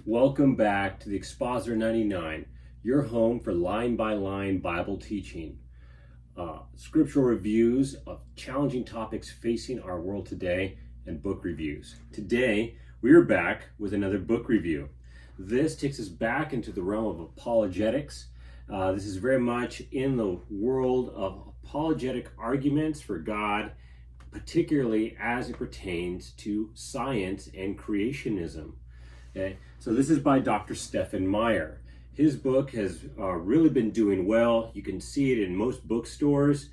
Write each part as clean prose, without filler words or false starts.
Welcome back to the Expositor 99, your home for line-by-line Bible teaching, scriptural reviews of challenging topics facing our world today, and book reviews. Today, we are back with another book review. This takes us back into the realm of apologetics. This is very much in the world of apologetic arguments for God, particularly as it pertains to science and creationism. Okay, so this is by Dr. Stephen Meyers. His book has really been doing well. You can see it in most bookstores.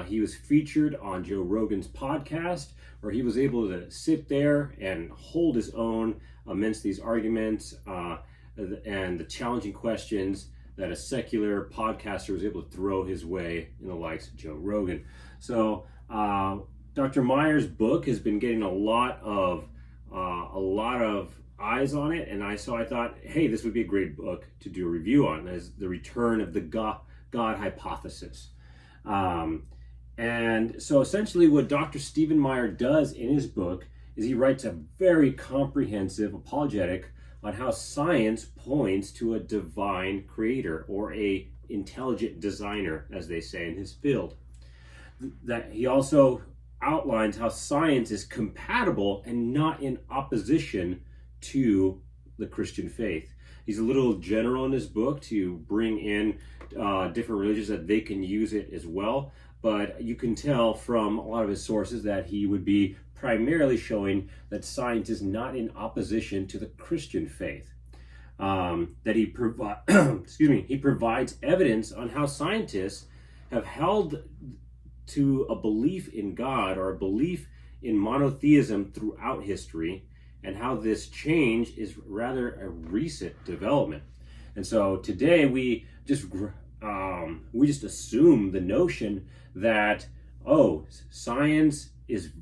He was featured on Joe Rogan's podcast, where he was able to sit there and hold his own amidst these arguments and the challenging questions that a secular podcaster was able to throw his way in the likes of Joe Rogan. So Dr. Meyers' book has been getting a lot of eyes on it, and I thought, hey, this would be a great book to do a review on, as the return of the God hypothesis. And so essentially what Dr. Stephen Meyers does in his book is he writes a very comprehensive apologetic on how science points to a divine creator, or a intelligent designer, as they say in his field. That he also outlines how science is compatible and not in opposition to the Christian faith. He's a little general in his book to bring in different religions that they can use it as well, but you can tell from a lot of his sources that he would be primarily showing that science is not in opposition to the Christian faith. That he provides evidence on how scientists have held to a belief in God, or a belief in monotheism throughout history, and how this change is rather a recent development. And so today we just assume the notion that, science is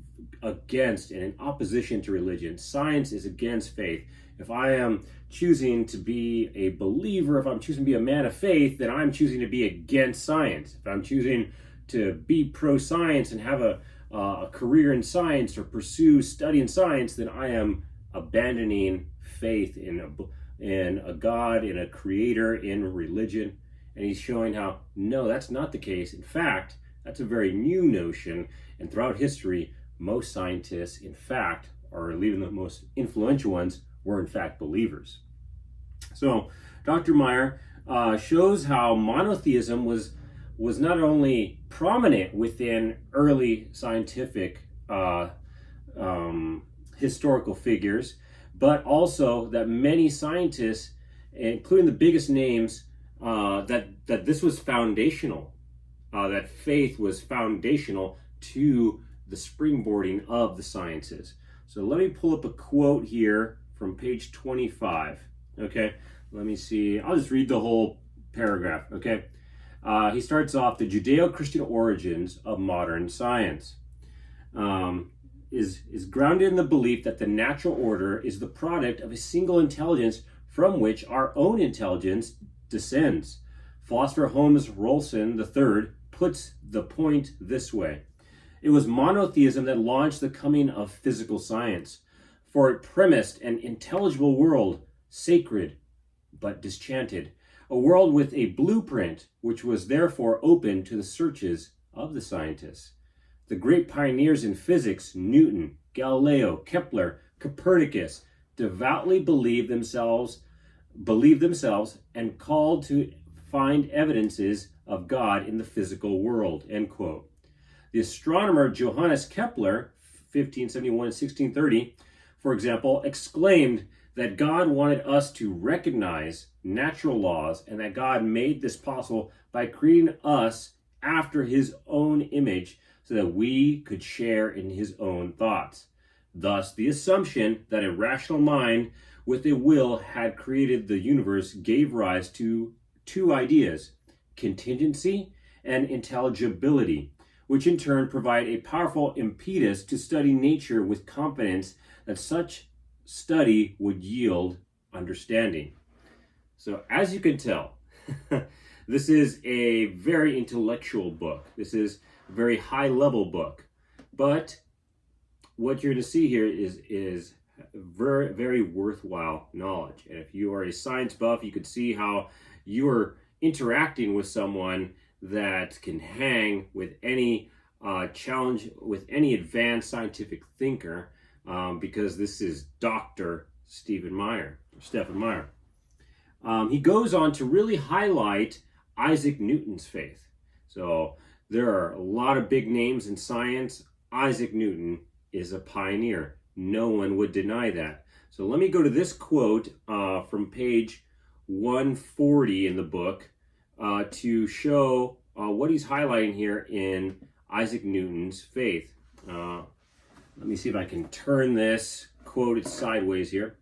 against and in opposition to religion. Science is against faith. If I am choosing to be a believer, if I'm choosing to be a man of faith, then I'm choosing to be against science. If I'm choosing to be pro-science and have a career in science or pursue study in science, then I am abandoning faith in a God, in a creator, in religion. And he's showing how, no, that's not the case. In fact, that's a very new notion. And throughout history, most scientists, in fact, or even the most influential ones, were in fact believers. So Dr. Meyers shows how monotheism was not only prominent within early scientific historical figures, but also that many scientists, including the biggest names, that this was foundational, that faith was foundational to the springboarding of the sciences. So let me pull up a quote here from page 25. Okay, let me see. I'll just read the whole paragraph. Okay. He starts off, the Judeo-Christian origins of modern science is grounded in the belief that the natural order is the product of a single intelligence from which our own intelligence descends. Philosopher Holmes Rolson III puts the point this way: it was monotheism that launched the coming of physical science, for it premised an intelligible world, sacred but disenchanted. A world with a blueprint, which was therefore open to the searches of the scientists. The great pioneers in physics, Newton, Galileo, Kepler, Copernicus, devoutly believed themselves and called to find evidences of God in the physical world, end quote. The astronomer Johannes Kepler, 1571 and 1630, for example, exclaimed that God wanted us to recognize natural laws, and that God made this possible by creating us after his own image so that we could share in his own thoughts. Thus, the assumption that a rational mind with a will had created the universe gave rise to two ideas: contingency and intelligibility, which in turn provide a powerful impetus to study nature with confidence that such study would yield understanding. So as you can tell, this is a very intellectual book. This is a very high level book. But what you're going to see here is very, very worthwhile knowledge. And if you are a science buff, you could see how you're interacting with someone that can hang with any challenge, with any advanced scientific thinker, because this is Dr. Stephen Meyer. He goes on to really highlight Isaac Newton's faith. So there are a lot of big names in science. Isaac Newton is a pioneer. No one would deny that. So let me go to this quote from page 140 in the book to show what he's highlighting here in Isaac Newton's faith. Let me see if I can turn this quote sideways here.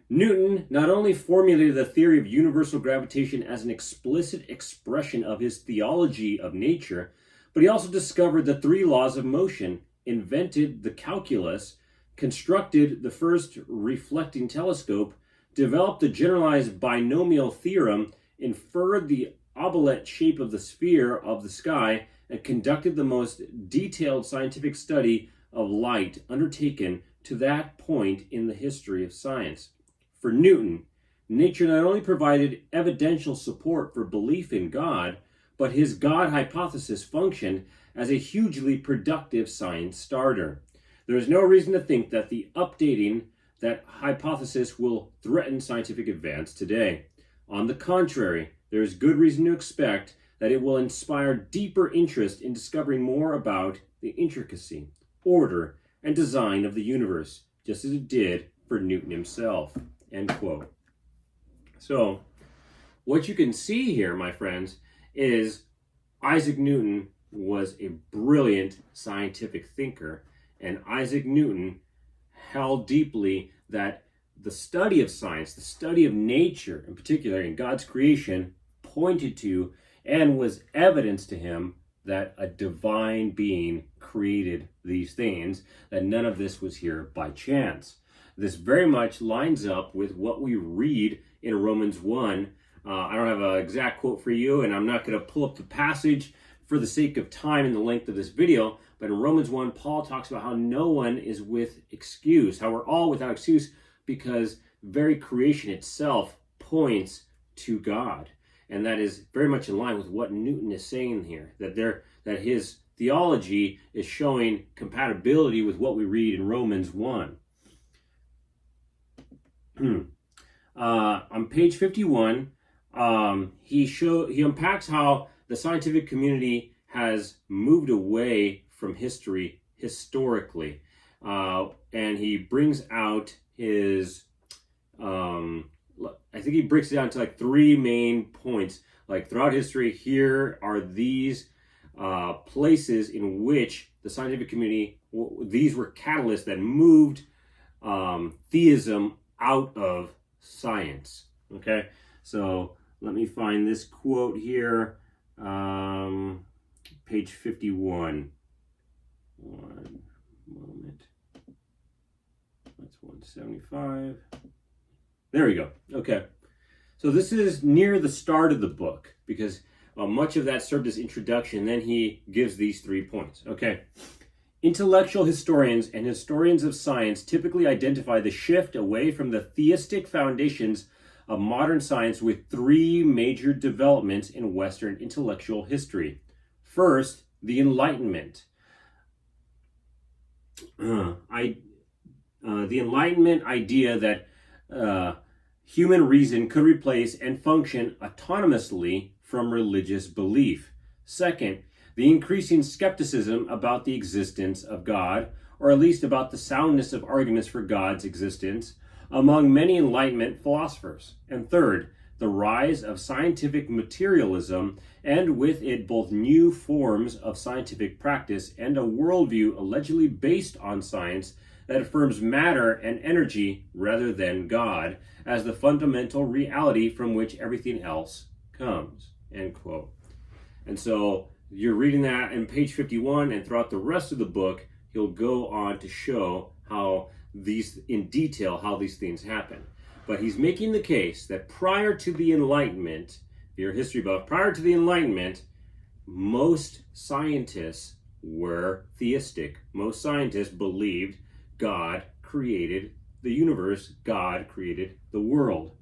Newton not only formulated the theory of universal gravitation as an explicit expression of his theology of nature, but he also discovered the three laws of motion, invented the calculus, constructed the first reflecting telescope, developed the generalized binomial theorem, inferred the oblate shape of the sphere of the sky, and conducted the most detailed scientific study of light undertaken to that point in the history of science. For Newton, nature not only provided evidential support for belief in God, but his God hypothesis functioned as a hugely productive science starter. There is no reason to think that the updating that hypothesis will threaten scientific advance today. On the contrary, there is good reason to expect that it will inspire deeper interest in discovering more about the intricacy, order, and design of the universe, just as it did for Newton himself. End quote. So, what you can see here, my friends, is Isaac Newton was a brilliant scientific thinker, and Isaac Newton held deeply that the study of science, the study of nature in particular, in God's creation, pointed to and was evidence to him that a divine being created these things, that none of this was here by chance. This very much lines up with what we read in Romans 1. I don't have an exact quote for you, and I'm not going to pull up the passage for the sake of time and the length of this video, but in Romans 1, Paul talks about how no one is with excuse, how we're all without excuse because very creation itself points to God. And that is very much in line with what Newton is saying here, that his theology is showing compatibility with what we read in Romans 1. On page 51, he unpacks how the scientific community has moved away from history historically, and he brings out his I think he breaks it down to like three main points. Like throughout history, here are these places in which the scientific community, these were catalysts that moved theism out of science. Okay, so let me find this quote here, page 51. One moment. That's 175. There we go. Okay. So this is near the start of the book because much of that served as introduction. Then he gives these 3 points. Okay. Intellectual historians and historians of science typically identify the shift away from the theistic foundations of modern science with 3 major developments in Western intellectual history. First, the Enlightenment. The Enlightenment idea that human reason could replace and function autonomously from religious belief. Second, the increasing skepticism about the existence of God, or at least about the soundness of arguments for God's existence, among many Enlightenment philosophers. And third, the rise of scientific materialism, and with it both new forms of scientific practice and a worldview allegedly based on science that affirms matter and energy rather than God as the fundamental reality from which everything else comes. End quote. And so you're reading that in page 51, and throughout the rest of the book, he'll go on to show how these, in detail, how these things happen. But he's making the case that prior to the Enlightenment, if you're a history buff, prior to the Enlightenment, most scientists were theistic. Most scientists believed God created the universe, God created the world.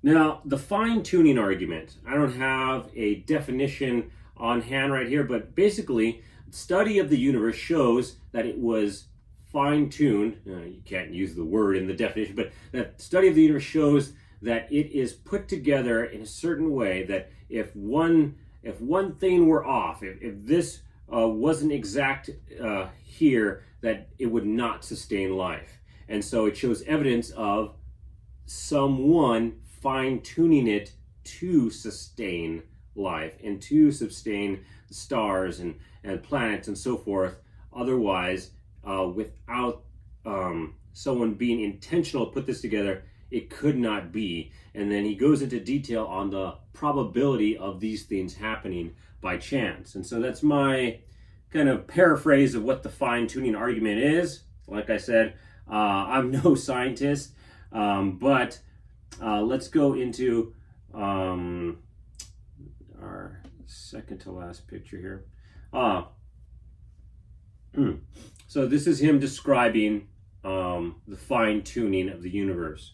Now, the fine-tuning argument, I don't have a definition on hand right here, but basically, study of the universe shows that it was fine-tuned. You can't use the word in the definition, but that study of the universe shows that it is put together in a certain way that if one thing were off, if this wasn't exact here, that it would not sustain life. And so it shows evidence of someone fine-tuning it to sustain life and to sustain stars and planets and so forth. Otherwise, without someone being intentional to put this together, it could not be. And then he goes into detail on the probability of these things happening by chance. And so that's my kind of paraphrase of what the fine-tuning argument is. Like I said, I'm no scientist, but let's go into our second to last picture here. So this is him describing the fine-tuning of the universe.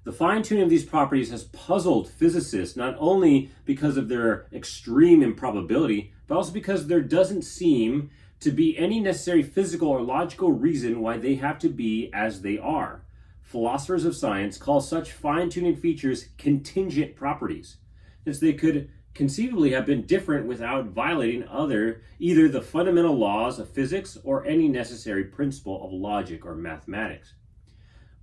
The fine-tuning of these properties has puzzled physicists, not only because of their extreme improbability, but also because there doesn't seem to be any necessary physical or logical reason why they have to be as they are. Philosophers of science call such fine-tuning features contingent properties, since they could conceivably have been different without violating either the fundamental laws of physics or any necessary principle of logic or mathematics.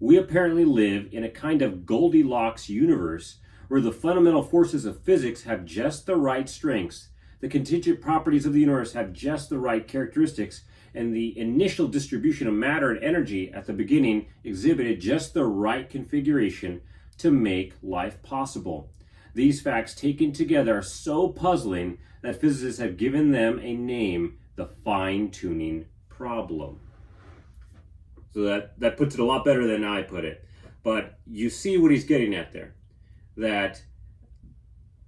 We apparently live in a kind of Goldilocks universe where the fundamental forces of physics have just the right strengths, the contingent properties of the universe have just the right characteristics, and the initial distribution of matter and energy at the beginning exhibited just the right configuration to make life possible. These facts taken together are so puzzling that physicists have given them a name, the fine-tuning problem. So that puts it a lot better than I put it. But you see what he's getting at there. That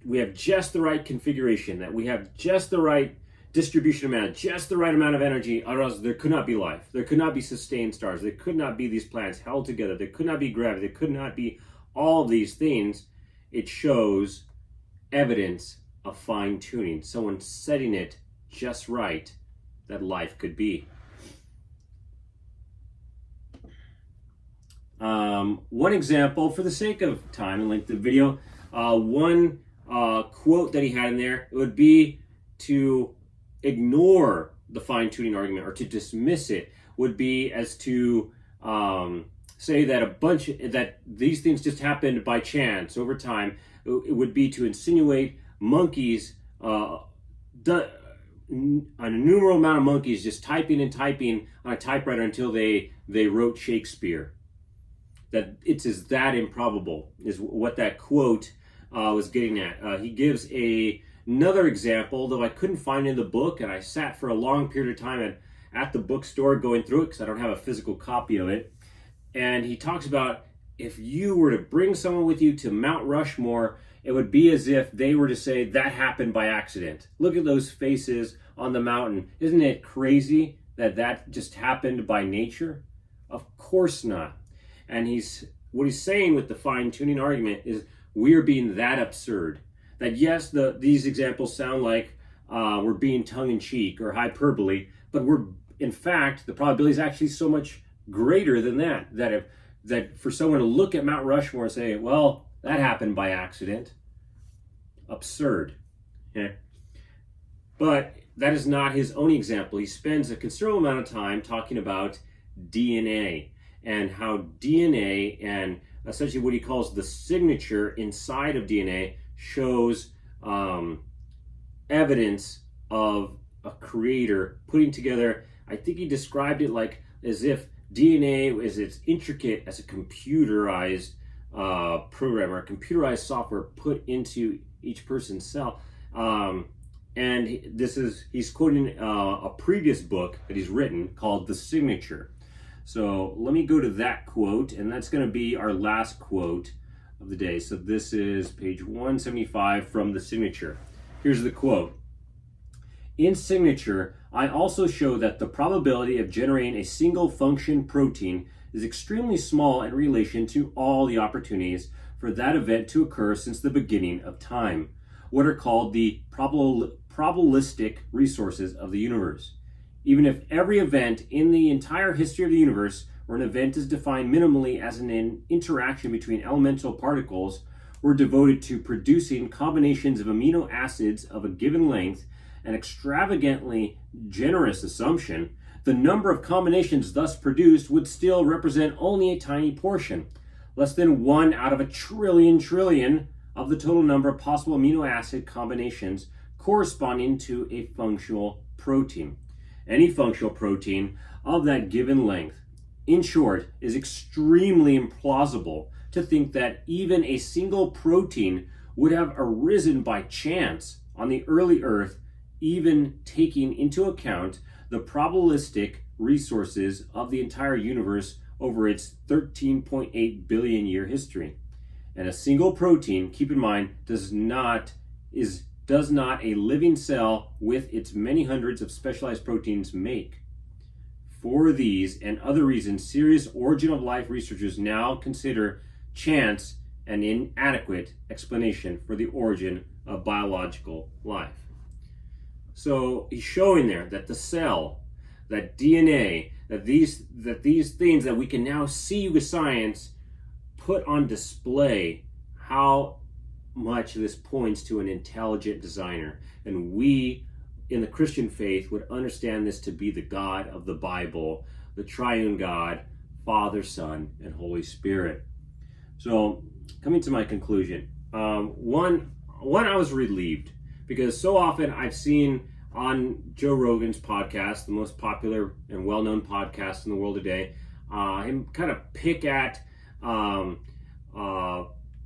we have just the right configuration, that we have just the right distribution amount, just the right amount of energy, otherwise there could not be life. There could not be sustained stars. There could not be these planets held together. There could not be gravity. There could not be all of these things. It shows evidence of fine-tuning, someone setting it just right that life could be. One example, for the sake of time and length of the video, one quote that he had in there, it would be to ignore the fine-tuning argument or to dismiss it, would be as to say that these things just happened by chance over time. It would be to insinuate monkeys, an innumerable amount of monkeys just typing and typing on a typewriter until they wrote Shakespeare. That it's as that improbable is what that quote was getting at. He gives another example, though I couldn't find it in the book, and I sat for a long period of time at the bookstore going through it because I don't have a physical copy of it. And he talks about if you were to bring someone with you to Mount Rushmore, it would be as if they were to say that happened by accident. Look at those faces on the mountain. Isn't it crazy that just happened by nature? Of course not. And what he's saying with the fine-tuning argument is we're being that absurd. That yes, these examples sound like we're being tongue-in-cheek or hyperbole, but in fact, the probability is actually so much greater than that. That for someone to look at Mount Rushmore and say, well, that happened by accident. Absurd. Yeah. But that is not his only example. He spends a considerable amount of time talking about DNA and how DNA and essentially what he calls the signature inside of DNA shows evidence of a creator putting together, I think he described it like as if DNA is as intricate as a computerized program or a computerized software put into each person's cell. And he's quoting a previous book that he's written called The Signature. So let me go to that quote, and that's going to be our last quote of the day. So this is page 175 from The Signature. Here's the quote. In Signature, I also show that the probability of generating a single function protein is extremely small in relation to all the opportunities for that event to occur since the beginning of time, what are called the probabilistic resources of the universe. Even if every event in the entire history of the universe, where an event is defined minimally as an interaction between elemental particles, were devoted to producing combinations of amino acids of a given length, an extravagantly generous assumption, the number of combinations thus produced would still represent only a tiny portion, less than 1 out of a trillion of the total number of possible amino acid combinations corresponding to a functional protein. Any functional protein of that given length, in short, is extremely implausible to think that even a single protein would have arisen by chance on the early Earth, even taking into account the probabilistic resources of the entire universe over its 13.8 billion year history. And a single protein, keep in mind, does not a living cell with its many hundreds of specialized proteins make. For these and other reasons, serious origin of life researchers now consider chance an inadequate explanation for the origin of biological life. So he's showing there that the cell, that DNA, that these things that we can now see with science put on display how much this points to an intelligent designer. And we in the Christian faith would understand this to be the God of the Bible, the triune God, Father, Son, and Holy Spirit. So coming to my conclusion, one, I was relieved because so often I've seen on Joe Rogan's podcast, the most popular and well-known podcast in the world today, him kind of pick at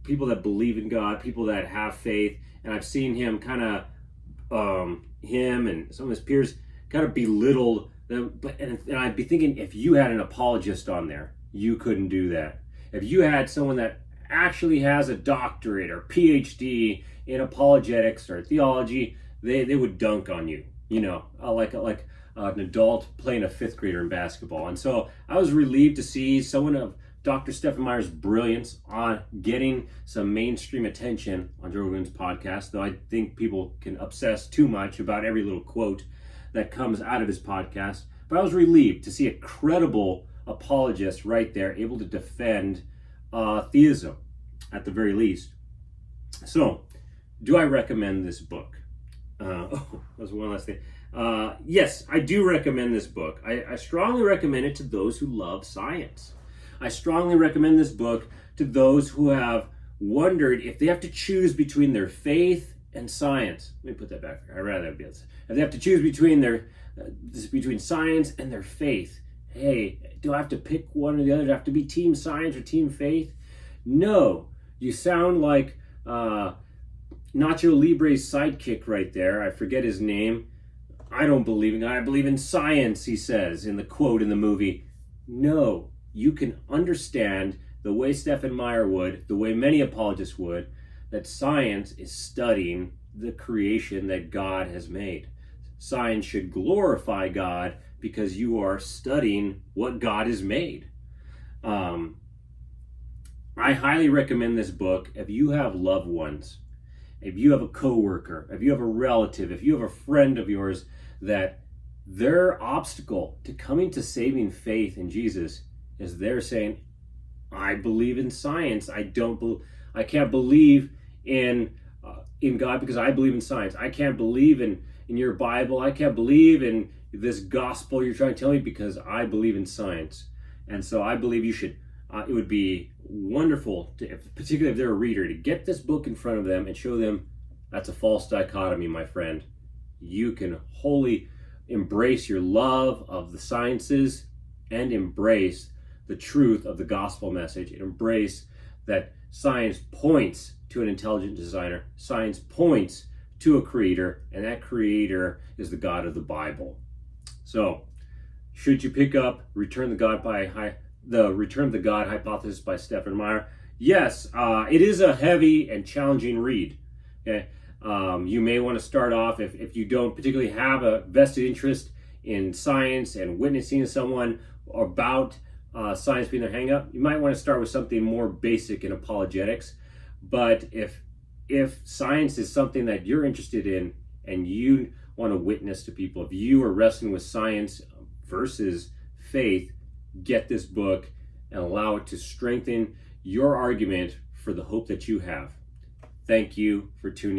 people that believe in God, people that have faith, and I've seen him kind of, him and some of his peers kind of belittled them. And I'd be thinking, if you had an apologist on there, you couldn't do that. If you had someone that actually has a doctorate or PhD in apologetics or theology, they would dunk on you, like an adult playing a fifth grader in basketball. And so I was relieved to see someone of Dr. Stephen Meyers' brilliance on getting some mainstream attention on Joe Rogan's podcast, though I think people can obsess too much about every little quote that comes out of his podcast. But I was relieved to see a credible apologist right there able to defend theism at the very least. So, do I recommend this book? That's one last thing. Yes, I do recommend this book. I strongly recommend it to those who love science. I strongly recommend this book to those who have wondered if they have to choose between their faith and science. Let me put that back. I'd rather be able to. If they have to choose between science and their faith, hey, do I have to pick one or the other? Do I have to be team science or team faith? No. You sound like Nacho Libre's sidekick right there. I forget his name. I don't believe in God. I believe in science, he says in the quote in the movie. No. You can understand the way Stephen Meyer would, the way many apologists would, that science is studying the creation that God has made. Science should glorify God because you are studying what God has made. I highly recommend this book if you have loved ones, if you have a coworker, if you have a relative, if you have a friend of yours that their obstacle to coming to saving faith in Jesus is they're saying, I believe in science. I can't believe in God because I believe in science. I can't believe in your Bible. I can't believe in this gospel you're trying to tell me because I believe in science. And so I believe you should, it would be wonderful, particularly if they're a reader, to get this book in front of them and show them that's a false dichotomy, my friend. You can wholly embrace your love of the sciences and embrace the truth of the gospel message, and embrace that science points to an intelligent designer. Science points to a creator, and that creator is the God of the Bible. So, should you pick up Return to God Hypothesis by Stephen Meyer? Yes, it is a heavy and challenging read. Okay? You may want to start off, if you don't particularly have a vested interest in science and witnessing to someone about science being their hang-up, you might want to start with something more basic in apologetics. But if science is something that you're interested in and you want to witness to people, if you are wrestling with science versus faith, get this book and allow it to strengthen your argument for the hope that you have. Thank you for tuning in.